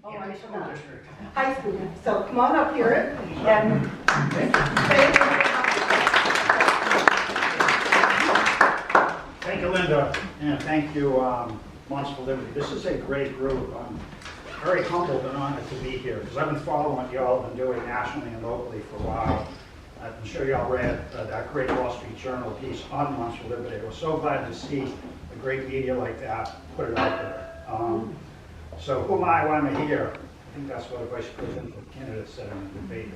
Oh, I forgot. High school. So come on up here and thank you, Linda, and thank you, Monts for Liberty. This is a great group. I'm very humbled and honored to be here because I've been following what y'all have been doing nationally and locally for a while. I'm sure y'all read that great Wall Street Journal piece on Monts for Liberty. I was so glad to see a great media like that put it out there. So who am I? Why am I here? I think that's what a vice presidential candidate said in the debate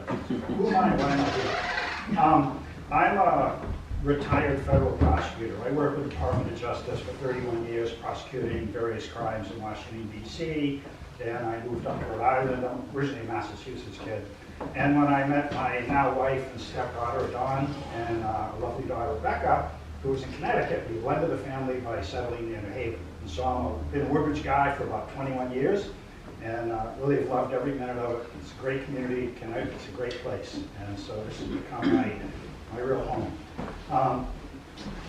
a few who am I? Why am I here? I'm a retired federal prosecutor. I worked with the Department of Justice for 31 years prosecuting various crimes in Washington, D.C. Then I moved up to Rhode Island. I'm originally a Massachusetts kid. And when I met my now wife and stepdaughter, Dawn, and a lovely daughter, Rebecca, who was in Connecticut, we blended the family by settling near New Haven. And so I've been a Woodbridge guy for about 21 years, and really have loved every minute of it. It's a great community. Connecticut's a great place. And so this has become my real home.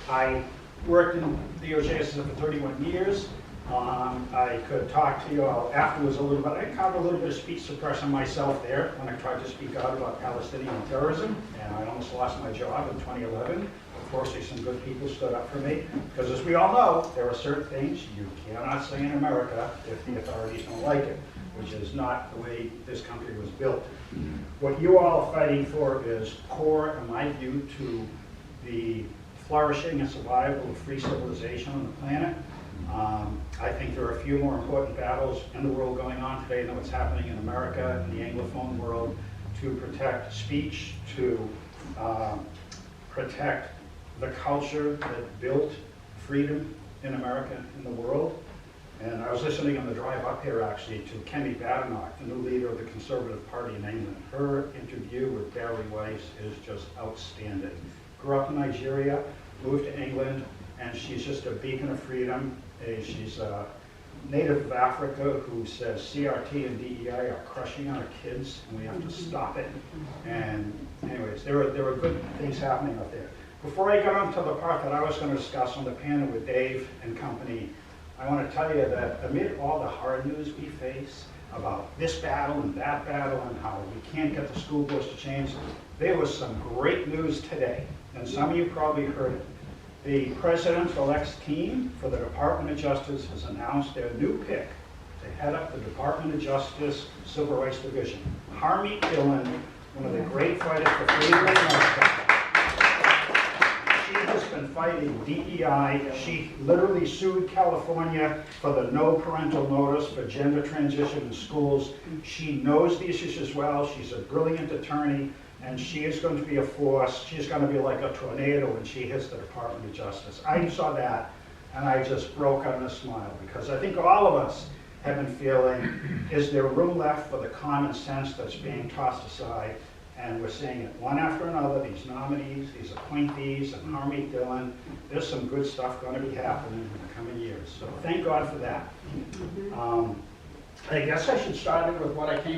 I worked in the DOJ system for 31 years. I could talk to you afterwards a little bit. I encountered a little bit of speech suppression myself there when I tried to speak out about Palestinian terrorism, and I almost lost my job in 2011. Fortunately, some good people stood up for me, because as we all know, there are certain things you cannot say in America if the authorities don't like it, which is not the way this country was built. What you all are fighting for is core, in my view, to the flourishing and survival of free civilization on the planet. I think there are a few more important battles in the world going on today than what's happening in America, in the Anglophone world, to protect speech, to protect the culture that built freedom in America, in the world. And I was listening on the drive up here, actually, to Kemi Badenoch, the new leader of the Conservative Party in England. Her interview with Barry Weiss is just outstanding. Grew up in Nigeria, moved to England, and she's just a beacon of freedom. She's a native of Africa who says CRT and DEI are crushing our kids, and we have to stop it. And anyways, there are good things happening out there. Before I get on to the part that I was going to discuss on the panel with Dave and company, I want to tell you that amid all the hard news we face about this battle and that battle and how we can't get the school boards to change, there was some great news today, and some of you probably heard it. The President-elect's team for the Department of Justice has announced their new pick to head up the Department of Justice Civil Rights Division. Harmeet Dillon, one of the great fighters for freedom in America. She has been fighting DEI. She literally sued California for the no parental notice for gender transition in schools. She knows these issues as well. She's a brilliant attorney, and she is going to be a force. She's going to be like a tornado when she hits the Department of Justice. I saw that, and I just broke out in a smile, because I think all of us have been feeling, is there room left for the common sense that's being tossed aside? And we're seeing it one after another, these nominees, these appointees, and Harmeet Dillon. There's some good stuff going to be happening in the coming years. So thank God for that. I guess I should start with what I came